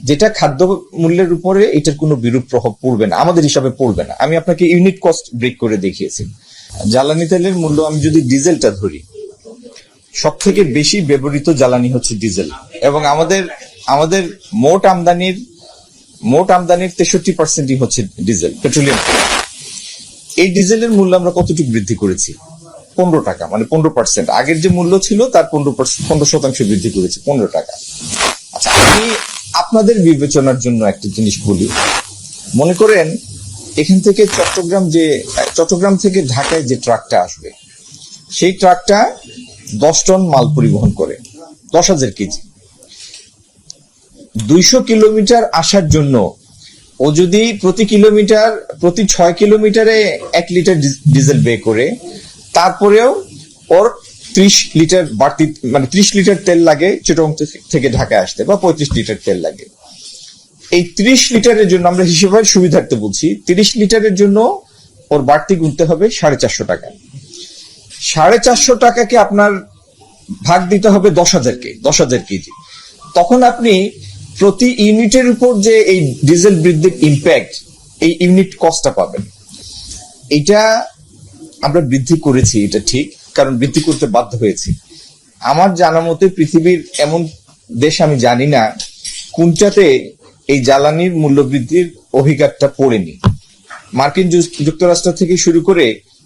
যেটা খাদ্য মূল্যের উপরে এটার কোনো বিরূপ প্রভাব পড়বে না, আমাদের হিসাবে পড়বে না। আমি আপনাকে ইউনিট কস্ট ব্রেক করে দেখিয়েছি। জ্বালানি তেলের মূল্য আমি যদি ডিজেলটা ধরি, সব থেকে বেশি ব্যবহৃত জ্বালানি হচ্ছে ডিজেল, এবং আমাদের মোট আমদানির 63% হচ্ছে ডিজেল, পেট্রোলিয়াম। এই ডিজেলের মূল্য আমরা কতটুকু বৃদ্ধি করেছি? 15 টাকা, মানে 15%। আগের যে মূল্য ছিল তার 15% বৃদ্ধি করেছি, 15 টাকা। আচ্ছা, আমি আপনাদের বিবেচনার জন্য একটা জিনিস বলি। মনে করেন এখান থেকে চট্টগ্রাম থেকে ঢাকায় যে ট্রাকটা আসবে, সেই ট্রাকটা 10 টন মাল পরিবহন করে, 10,000 কেজি। 200 কিলোমিটার আসার জন্য ও যদি প্রতি 6 কিলোমিটারে 1 লিটার ডিজেল ব্যয় করে, তারপরেও ওর 30 লিটার বাড়তি, মানে 30 লিটার তেল লাগে চট্টগ্রাম থেকে ঢাকায় আসতে, বা 35 লিটার তেল লাগে। এই 30 লিটারের জন্য আমরা হিসেবের সুবিধার্থে বলছি, 30 লিটারের জন্য ওর বাড়তি গুনতে হবে 450 টাকা। 450 টাকাকে আপনার ভাগ দিতে হবে 10,000 কেজি। তখন আপনি প্রতি ইউনিটের উপর যে এই ডিজেল বৃদ্ধির ইম্প্যাক্ট, এই ইউনিট কস্টটা পাবেন। এটা আমরা বৃদ্ধি করেছি, এটা ঠিক, কারণ বৃদ্ধি করতে বাধ্য হয়েছি। আমার জানা মতে পৃথিবীর এমন দেশ আমি জানি না কোনটাতে এই জ্বালানির মূল্য বৃদ্ধির অভিঘাতটা পড়েনি। মার্কিন যুক্তরাষ্ট্র থেকে শুরু করে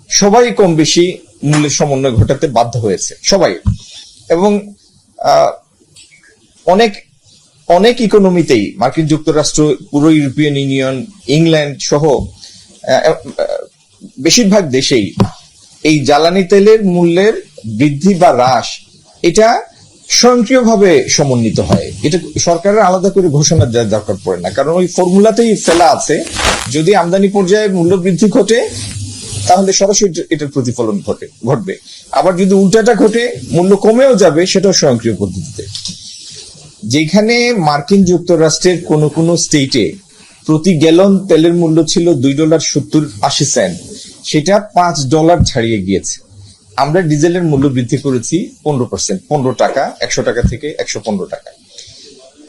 সবাই কম বেশি মূল্যের সমন্বয় ঘটাতে বাধ্য হয়েছে, সবাই। এবং অনেক ইকোনমিতেই মার্কিন যুক্তরাষ্ট্র, পুরো ইউরোপিয়ান ইউনিয়ন, ইংল্যান্ড সহ বেশিরভাগ দেশেই এই জ্বালানি তেলের মূল্যের বৃদ্ধি বা হ্রাস এটা স্বয়ংক্রিয়ভাবে সমন্বিত হয়। এটা সরকারের আলাদা করে ঘোষণা দেওয়ার দরকার পড়ে না, কারণ ওই ফর্মুলাতেই ফেলা আছে, যদি আমদানি পর্যায়ে মূল্য বৃদ্ধি ঘটে তাহলে সরাসরি এটার প্রতিফলন ঘটবে। আবার যদি উল্টাটা ঘটে, মূল্য কমেও যাবে, সেটাও স্বয়ংক্রিয় পদ্ধতিতে। যেখানে মার্কিন যুক্তরাষ্ট্রের কোন স্টেটে প্রতি গ্যালন তেলের মূল্য ছিল $2.70-80, সেটা $5 ছাড়িয়ে গিয়েছে। আমরা ডিজেলের মূল্য বৃদ্ধি করেছি 15%, 15 টাকা, 100 টাকা থেকে 115 টাকা।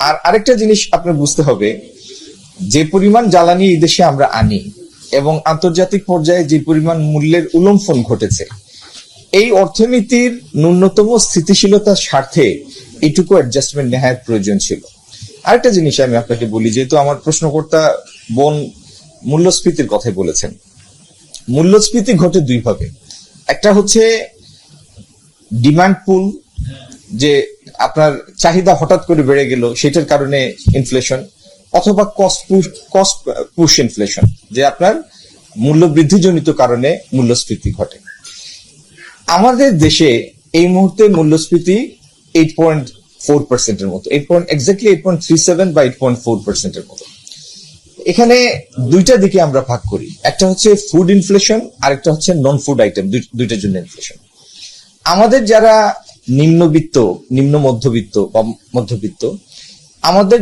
আর আরেকটা জিনিস আপনার বুঝতে হবে, যে পরিমাণ জ্বালানি এই দেশে আমরা আনি এবং আন্তর্জাতিক পর্যায়ে যে পরিমাণ মূল্যের উল্লম্ফন ঘটেছে, এই অর্থনীতির ন্যূনতম স্থিতিশীলতার স্বার্থে এইটুকু অ্যাডজাস্টমেন্ট নেওয়ার প্রয়োজন ছিল। আরেকটা জিনিস আমি আপনাকে বলি, যেহেতু আমার প্রশ্নকর্তা বোন মূল্যস্ফীতির কথাই বলেছেন। মূল্যস্ফীতি ঘটে দুই ভাবে। একটা হচ্ছে ডিমান্ড পুল, যে আপনার চাহিদা হঠাৎ করে বেড়ে গেল, সেটার কারণে ইনফ্লেশন, অথবা কস্ট পুশ ইনফ্লেশন, যে আপনার মূল্য বৃদ্ধিজনিত কারণে মূল্যস্ফীতি ঘটে। আমাদের দেশে এই মুহূর্তে মূল্যস্ফীতি 8.4% এর মতো, এক্স্যাক্টলি 8.37 বা 8.4% এর মতো। এখানে দুইটা দিকে আমরা ভাগ করি, একটা হচ্ছে ফুড ইনফ্লেশন, আরেকটা হচ্ছে নন ফুড আইটেম, দুইটার জন্য ইনফ্লেশন। আমাদের যারা নিম্ন মধ্যবিত্ত বা মধ্যবিত্ত, আমাদের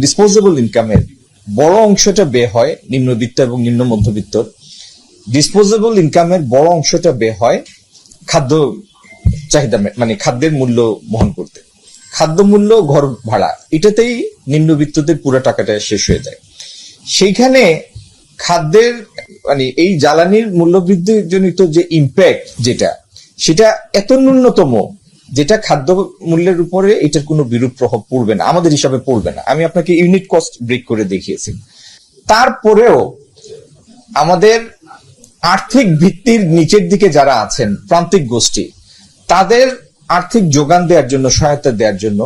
ডিসপোজেবল ইনকামের বড় অংশটা ব্যয় হয়, নিম্নবিত্ত এবং নিম্ন মধ্যবিত্তর ডিসপোজেবল ইনকামের বড় অংশটা ব্যয় হয় খাদ্য চাহিদা, মানে খাদ্যের মূল্য বহন করতে। খাদ্য মূল্য, ঘর ভাড়া, এটাতেই নিম্নবিত্তদের পুরো টাকাটা শেষ হয়ে যায়। সেইখানে খাদ্যের, মানে এই জ্বালানির মূল্যবৃদ্ধি জনিত যে ইম্প্যাক্ট, সেটা এত ন্যূনতম, যেটা খাদ্য মূল্যের উপরে এটার কোনো বিরূপ প্রভাব পড়বে না, আমাদের হিসাবে পড়বে না। আমি আপনাকে ইউনিট কস্ট ব্রেক করে দেখিয়েছি। তারপরেও আমাদের আর্থিক ভিত্তির নিচের দিকে যারা আছেন, প্রান্তিক গোষ্ঠী, তাদের আর্থিক যোগান দেওয়ার জন্য, সহায়তা দেওয়ার জন্য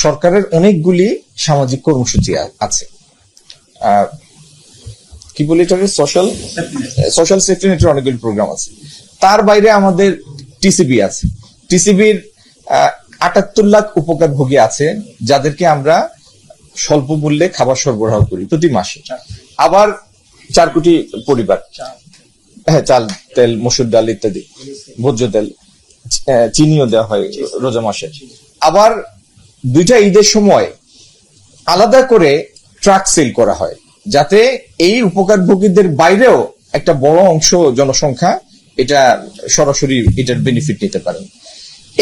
সরকারের অনেকগুলি সামাজিক কর্মসূচি আছে। কি বলি এটাকে, সোশ্যাল সেফটি নেটের অনেকগুলি প্রোগ্রাম আছে। তার বাইরে আমাদের টিসিবি আছে। টিসিবির 78 লাখ উপকারভোগী আছে, যাদেরকে আমরা স্বল্প মূল্যে খাবার সরবরাহ করি প্রতি মাসে। আবার 4 কোটি পরিবার, হ্যাঁ, চাল, তেল, মসুর ডাল ইত্যাদি, ভোজ্য তেল, চিনিও দেওয়া হয় রোজা মাসে। আবার 2টা ঈদের সময় আলাদা করে ট্রাক সেল করা হয়, যাতে এই উপকারভোগীদের বাইরেও একটা বড় অংশ জনসংখ্যা এটা সরাসরি এটার বেনিফিট নিতে পারেন।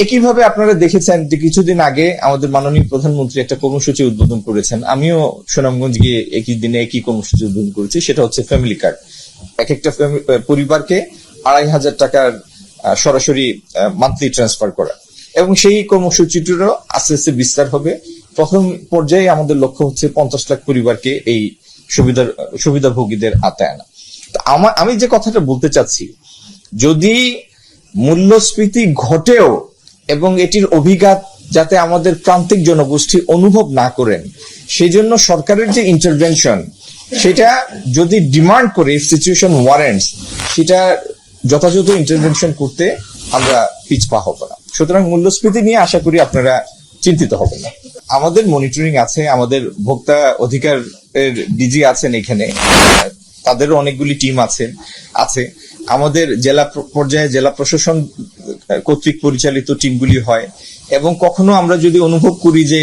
একইভাবে আপনারা দেখেছেন যে কিছুদিন আগে আমাদের মাননীয় প্রধানমন্ত্রী একটা কর্মসূচি উদ্বোধন করেছেন, আমিও সুনামগঞ্জ গিয়ে একই দিনে একই কর্মসূচি উদ্বোধন করেছি। সেটা হচ্ছে ফ্যামিলি কার্ড। এক একটা পরিবারকে 2,500 টাকার সরাসরি মান্থলি ট্রান্সফার করা, এবং সেই কর্মসূচিটিরও আস্তে আস্তে বিস্তার হবে। প্রথম পর্যায়ে আমাদের লক্ষ্য হচ্ছে 50 লাখ পরিবারকে এই সুবিধাভোগীদের আওতায় আনা। আমি যে কথাটা বলতে চাচ্ছি, যদি মূল্যস্ফীতি ঘটেও এবং এটির অভিঘাত যাতে আমাদের প্রান্তিক জনগোষ্ঠী অনুভব না করেন, সেই জন্য সরকারের যে ইন্টারভেনশন সেটা যদি ডিমান্ড করে, সিচুয়েশন ওয়ারেন্টস, সেটা যথাযথ ইন্টারভেনশন করতে আমরা পিছপা হব না। সুতরাং মূল্যস্ফীতি নিয়ে আশা করি আপনারা চিন্তিত হবেন না। আমাদের মনিটরিং আছে, আমাদের ভোক্তা অধিকার ডিজি আছেন এখানে, তাদেরও অনেকগুলি টিম আছে। আমাদের জেলা পর্যায়ে জেলা প্রশাসন কর্তৃক পরিচালিত টিমগুলি হয়, এবং কখনো আমরা যদি অনুভব করি যে